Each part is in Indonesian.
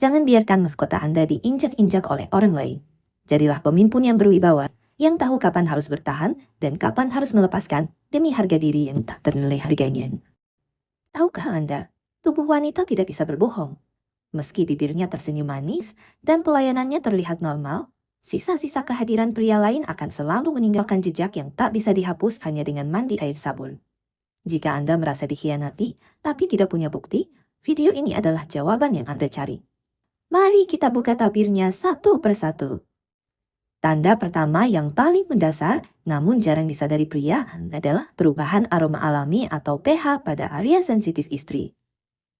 Jangan biarkan mahkota Anda diinjak-injak oleh orang lain. Jadilah pemimpin yang berwibawa, yang tahu kapan harus bertahan dan kapan harus melepaskan demi harga diri yang tak ternilai harganya. Tahukah Anda, tubuh wanita tidak bisa berbohong. Meski bibirnya tersenyum manis dan pelayanannya terlihat normal, sisa-sisa kehadiran pria lain akan selalu meninggalkan jejak yang tak bisa dihapus hanya dengan mandi air sabun. Jika Anda merasa dikhianati, tapi tidak punya bukti, video ini adalah jawaban yang Anda cari. Mari kita buka tabirnya satu persatu. Tanda pertama yang paling mendasar, namun jarang disadari pria, adalah perubahan aroma alami atau pH pada area sensitif istri.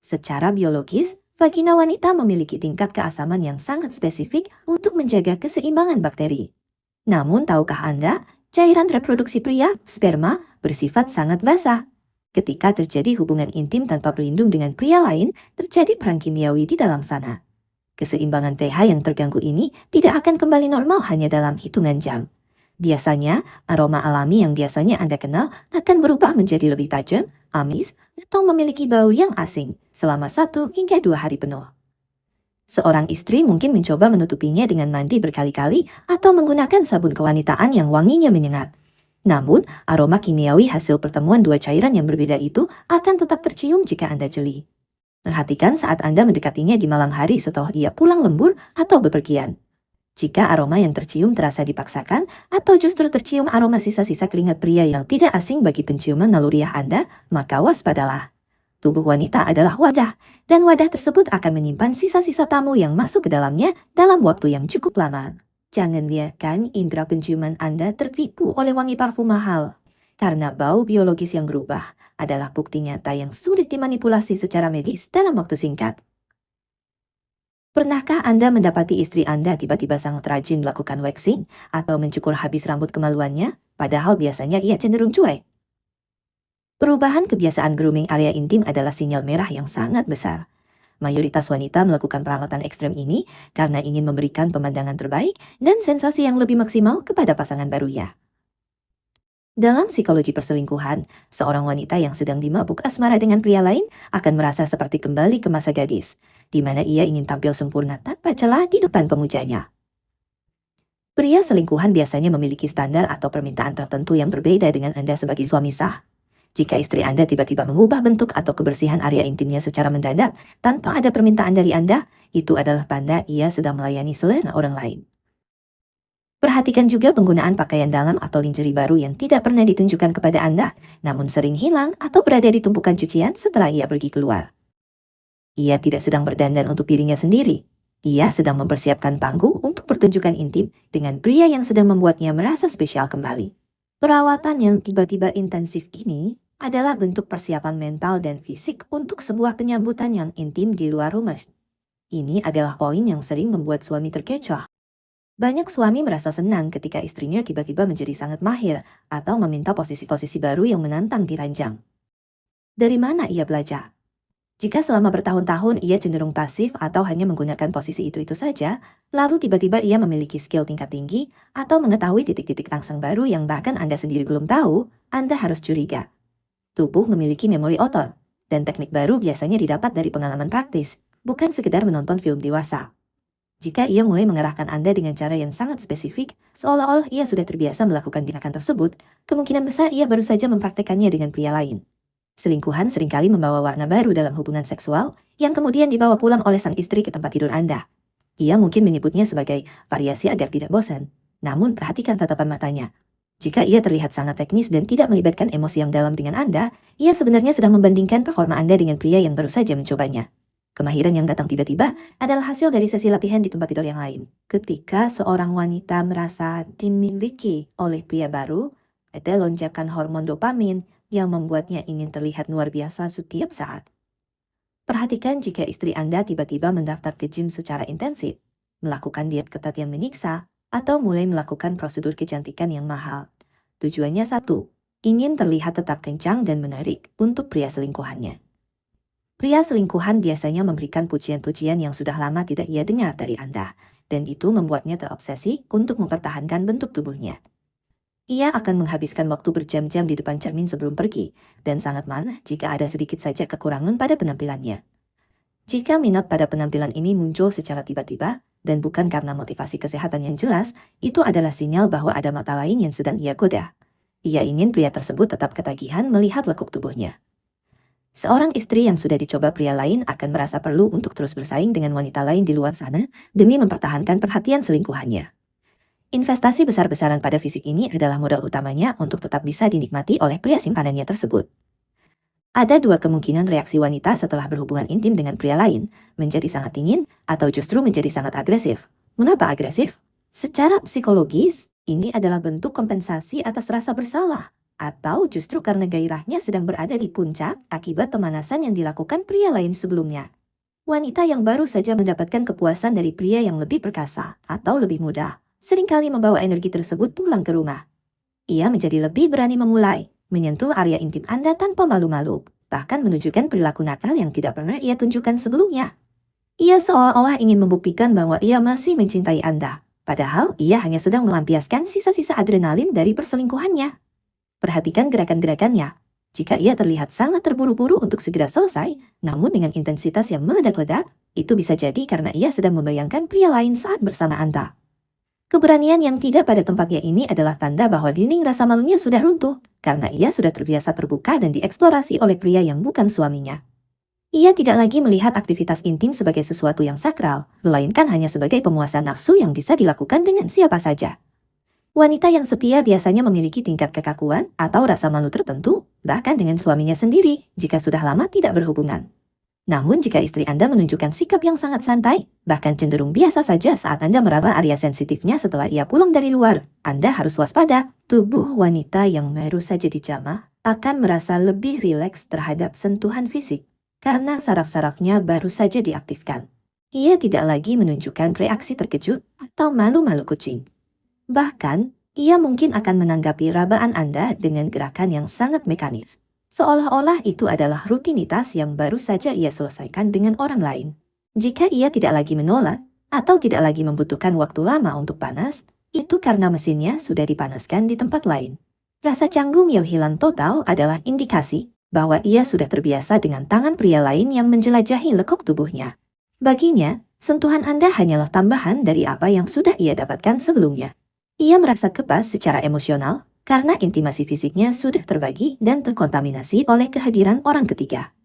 Secara biologis, vagina wanita memiliki tingkat keasaman yang sangat spesifik untuk menjaga keseimbangan bakteri. Namun tahukah Anda, cairan reproduksi pria, sperma, bersifat sangat basah. Ketika terjadi hubungan intim tanpa pelindung dengan pria lain, terjadi perang kimiawi di dalam sana. Keseimbangan pH yang terganggu ini tidak akan kembali normal hanya dalam hitungan jam. Biasanya, aroma alami yang biasanya Anda kenal akan berubah menjadi lebih tajam, amis, atau memiliki bau yang asing selama 1 hingga 2 hari penuh. Seorang istri mungkin mencoba menutupinya dengan mandi berkali-kali atau menggunakan sabun kewanitaan yang wanginya menyengat. Namun, aroma kimiawi hasil pertemuan dua cairan yang berbeda itu akan tetap tercium jika Anda jeli. Perhatikan saat Anda mendekatinya di malam hari setelah ia pulang lembur atau bepergian. Jika aroma yang tercium terasa dipaksakan atau justru tercium aroma sisa-sisa keringat pria yang tidak asing bagi penciuman naluriah Anda, maka waspadalah. Tubuh wanita adalah wadah, dan wadah tersebut akan menyimpan sisa-sisa tamu yang masuk ke dalamnya dalam waktu yang cukup lama. Jangan biarkan indera penciuman Anda tertipu oleh wangi parfum mahal. Karena bau biologis yang berubah adalah bukti nyata yang sulit dimanipulasi secara medis dalam waktu singkat. Pernahkah Anda mendapati istri Anda tiba-tiba sangat rajin melakukan waxing atau mencukur habis rambut kemaluannya, padahal biasanya ia cenderung cuek? Perubahan kebiasaan grooming area intim adalah sinyal merah yang sangat besar. Mayoritas wanita melakukan perawatan ekstrem ini karena ingin memberikan pemandangan terbaik dan sensasi yang lebih maksimal kepada pasangan barunya. Dalam psikologi perselingkuhan, seorang wanita yang sedang dimabuk asmara dengan pria lain akan merasa seperti kembali ke masa gadis, di mana ia ingin tampil sempurna tanpa celah di depan pemujanya. Pria selingkuhan biasanya memiliki standar atau permintaan tertentu yang berbeda dengan Anda sebagai suami sah. Jika istri Anda tiba-tiba mengubah bentuk atau kebersihan area intimnya secara mendadak tanpa ada permintaan dari Anda, itu adalah tanda ia sedang melayani selera orang lain. Perhatikan juga penggunaan pakaian dalam atau lingerie baru yang tidak pernah ditunjukkan kepada Anda, namun sering hilang atau berada di tumpukan cucian setelah ia pergi keluar. Ia tidak sedang berdandan untuk dirinya sendiri. Ia sedang mempersiapkan panggung untuk pertunjukan intim dengan pria yang sedang membuatnya merasa spesial kembali. Perawatan yang tiba-tiba intensif ini adalah bentuk persiapan mental dan fisik untuk sebuah penyambutan yang intim di luar rumah. Ini adalah poin yang sering membuat suami terkecoh. Banyak suami merasa senang ketika istrinya tiba-tiba menjadi sangat mahir atau meminta posisi-posisi baru yang menantang di ranjang. Dari mana ia belajar? Jika selama bertahun-tahun ia cenderung pasif atau hanya menggunakan posisi itu-itu saja, lalu tiba-tiba ia memiliki skill tingkat tinggi atau mengetahui titik-titik rangsang baru yang bahkan Anda sendiri belum tahu, Anda harus curiga. Tubuh memiliki memori otot, dan teknik baru biasanya didapat dari pengalaman praktis, bukan sekedar menonton film dewasa. Jika ia mulai mengarahkan Anda dengan cara yang sangat spesifik, seolah-olah ia sudah terbiasa melakukan tindakan tersebut, kemungkinan besar ia baru saja mempraktekannya dengan pria lain. Selingkuhan seringkali membawa warna baru dalam hubungan seksual, yang kemudian dibawa pulang oleh sang istri ke tempat tidur Anda. Ia mungkin menyebutnya sebagai variasi agar tidak bosan. Namun perhatikan tatapan matanya. Jika ia terlihat sangat teknis dan tidak melibatkan emosi yang dalam dengan Anda, ia sebenarnya sedang membandingkan performa Anda dengan pria yang baru saja mencobanya. Kemahiran yang datang tiba-tiba adalah hasil dari sesi latihan di tempat tidur yang lain. Ketika seorang wanita merasa dimiliki oleh pria baru, ada lonjakan hormon dopamin yang membuatnya ingin terlihat luar biasa setiap saat. Perhatikan jika istri Anda tiba-tiba mendaftar ke gym secara intensif, melakukan diet ketat yang menyiksa, atau mulai melakukan prosedur kecantikan yang mahal. Tujuannya satu, ingin terlihat tetap kencang dan menarik untuk pria selingkuhannya. Pria selingkuhan biasanya memberikan pujian-pujian yang sudah lama tidak ia dengar dari Anda, dan itu membuatnya terobsesi untuk mempertahankan bentuk tubuhnya. Ia akan menghabiskan waktu berjam-jam di depan cermin sebelum pergi, dan sangat marah jika ada sedikit saja kekurangan pada penampilannya. Jika minat pada penampilan ini muncul secara tiba-tiba, dan bukan karena motivasi kesehatan yang jelas, itu adalah sinyal bahwa ada mata lain yang sedang ia goda. Ia ingin pria tersebut tetap ketagihan melihat lekuk tubuhnya. Seorang istri yang sudah dicoba pria lain akan merasa perlu untuk terus bersaing dengan wanita lain di luar sana demi mempertahankan perhatian selingkuhannya. Investasi besar-besaran pada fisik ini adalah modal utamanya untuk tetap bisa dinikmati oleh pria simpanannya tersebut. Ada dua kemungkinan reaksi wanita setelah berhubungan intim dengan pria lain, menjadi sangat dingin atau justru menjadi sangat agresif. Mengapa agresif? Secara psikologis, ini adalah bentuk kompensasi atas rasa bersalah, atau justru karena gairahnya sedang berada di puncak akibat pemanasan yang dilakukan pria lain sebelumnya. Wanita yang baru saja mendapatkan kepuasan dari pria yang lebih perkasa atau lebih muda, seringkali membawa energi tersebut pulang ke rumah. Ia menjadi lebih berani memulai menyentuh area intim Anda tanpa malu-malu, bahkan menunjukkan perilaku nakal yang tidak pernah ia tunjukkan sebelumnya. Ia seolah-olah ingin membuktikan bahwa ia masih mencintai Anda, padahal ia hanya sedang melampiaskan sisa-sisa adrenalin dari perselingkuhannya. Perhatikan gerakan-gerakannya. Jika ia terlihat sangat terburu-buru untuk segera selesai, namun dengan intensitas yang meledak-ledak, itu bisa jadi karena ia sedang membayangkan pria lain saat bersama Anda. Keberanian yang tidak pada tempatnya ini adalah tanda bahwa dinding rasa malunya sudah runtuh, karena ia sudah terbiasa terbuka dan dieksplorasi oleh pria yang bukan suaminya. Ia tidak lagi melihat aktivitas intim sebagai sesuatu yang sakral, melainkan hanya sebagai pemuasan nafsu yang bisa dilakukan dengan siapa saja. Wanita yang setia biasanya memiliki tingkat kekakuan atau rasa malu tertentu, bahkan dengan suaminya sendiri, jika sudah lama tidak berhubungan. Namun jika istri Anda menunjukkan sikap yang sangat santai, bahkan cenderung biasa saja saat Anda meraba area sensitifnya setelah ia pulang dari luar, Anda harus waspada. Tubuh wanita yang baru saja dijamah akan merasa lebih rileks terhadap sentuhan fisik, karena saraf-sarafnya baru saja diaktifkan. Ia tidak lagi menunjukkan reaksi terkejut atau malu-malu kucing. Bahkan, ia mungkin akan menanggapi rabaan Anda dengan gerakan yang sangat mekanis. Seolah-olah itu adalah rutinitas yang baru saja ia selesaikan dengan orang lain. Jika ia tidak lagi menolak, atau tidak lagi membutuhkan waktu lama untuk panas, itu karena mesinnya sudah dipanaskan di tempat lain. Rasa canggung yang hilang total adalah indikasi bahwa ia sudah terbiasa dengan tangan pria lain yang menjelajahi lekuk tubuhnya. Baginya, sentuhan Anda hanyalah tambahan dari apa yang sudah ia dapatkan sebelumnya. Ia merasa kebas secara emosional, karena intimasi fisiknya sudah terbagi dan terkontaminasi oleh kehadiran orang ketiga.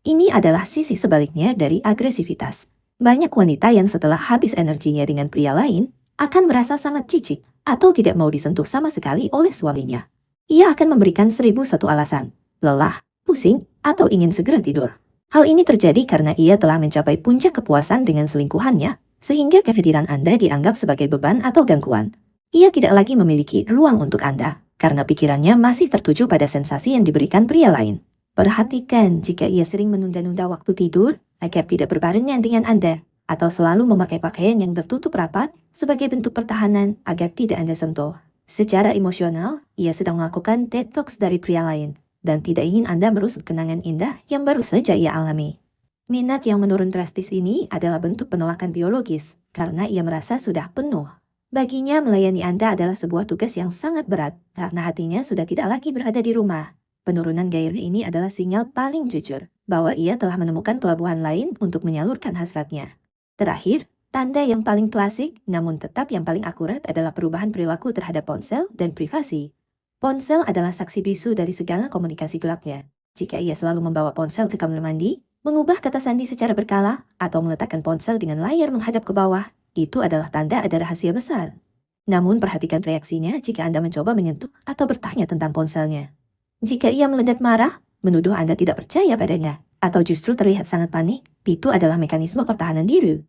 Ini adalah sisi sebaliknya dari agresivitas. Banyak wanita yang setelah habis energinya dengan pria lain, akan merasa sangat cicik atau tidak mau disentuh sama sekali oleh suaminya. Ia akan memberikan 1001 alasan, lelah, pusing, atau ingin segera tidur. Hal ini terjadi karena ia telah mencapai puncak kepuasan dengan selingkuhannya, sehingga kehadiran Anda dianggap sebagai beban atau gangguan. Ia tidak lagi memiliki ruang untuk Anda, karena pikirannya masih tertuju pada sensasi yang diberikan pria lain. Perhatikan jika ia sering menunda-nunda waktu tidur agar tidak berbarengan dengan Anda, atau selalu memakai pakaian yang tertutup rapat sebagai bentuk pertahanan agar tidak Anda sentuh. Secara emosional, ia sedang melakukan detox dari pria lain, dan tidak ingin Anda merusak kenangan indah yang baru saja ia alami. Minat yang menurun drastis ini adalah bentuk penolakan biologis, karena ia merasa sudah penuh. Baginya melayani Anda adalah sebuah tugas yang sangat berat, karena hatinya sudah tidak lagi berada di rumah. Penurunan gairah ini adalah sinyal paling jujur, bahwa ia telah menemukan pelabuhan lain untuk menyalurkan hasratnya. Terakhir, tanda yang paling klasik, namun tetap yang paling akurat adalah perubahan perilaku terhadap ponsel dan privasi. Ponsel adalah saksi bisu dari segala komunikasi gelapnya. Jika ia selalu membawa ponsel ke kamar mandi, mengubah kata sandi secara berkala, atau meletakkan ponsel dengan layar menghadap ke bawah, itu adalah tanda ada rahasia besar. Namun perhatikan reaksinya jika Anda mencoba menyentuh atau bertanya tentang ponselnya. Jika ia meledak marah, menuduh Anda tidak percaya padanya, atau justru terlihat sangat panik, itu adalah mekanisme pertahanan diri.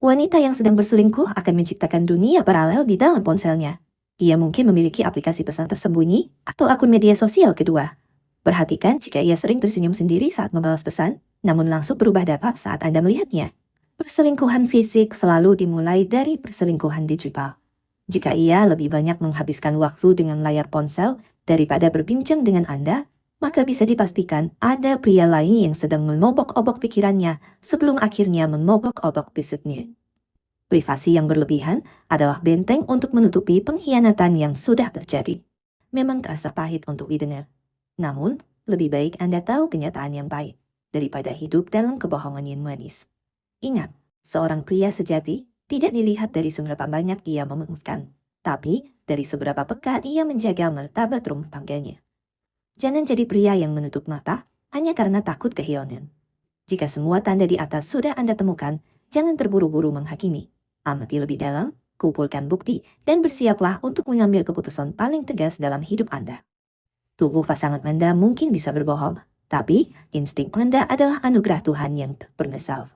Wanita yang sedang berselingkuh akan menciptakan dunia paralel di dalam ponselnya. Ia mungkin memiliki aplikasi pesan tersembunyi atau akun media sosial kedua. Perhatikan jika ia sering tersenyum sendiri saat membalas pesan, namun langsung berubah dapat saat Anda melihatnya. Perselingkuhan fisik selalu dimulai dari perselingkuhan digital. Jika ia lebih banyak menghabiskan waktu dengan layar ponsel daripada berbincang dengan Anda, maka bisa dipastikan ada pria lain yang sedang memobok-obok pikirannya sebelum akhirnya memobok-obok fisiknya. Privasi yang berlebihan adalah benteng untuk menutupi pengkhianatan yang sudah terjadi. Memang terasa pahit untuk didengar. Namun, lebih baik Anda tahu kenyataan yang pahit daripada hidup dalam kebohongan yang manis. Ingat, seorang pria sejati tidak dilihat dari seberapa banyak ia memenuhkan, tapi dari seberapa pekat ia menjaga martabat rumah tangganya. Jangan jadi pria yang menutup mata hanya karena takut kehilangan. Jika semua tanda di atas sudah Anda temukan, jangan terburu-buru menghakimi. Amati lebih dalam, kumpulkan bukti, dan bersiaplah untuk mengambil keputusan paling tegas dalam hidup Anda. Tubuh pasangan Anda mungkin bisa berbohong, tapi insting Anda adalah anugerah Tuhan yang tak bermesal.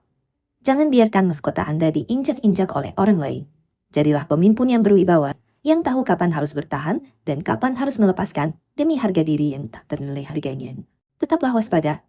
Jangan biarkan mahkota Anda diinjak-injak oleh orang lain. Jadilah pemimpin yang berwibawa, yang tahu kapan harus bertahan dan kapan harus melepaskan demi harga diri yang tak ternilai harganya. Tetaplah waspada,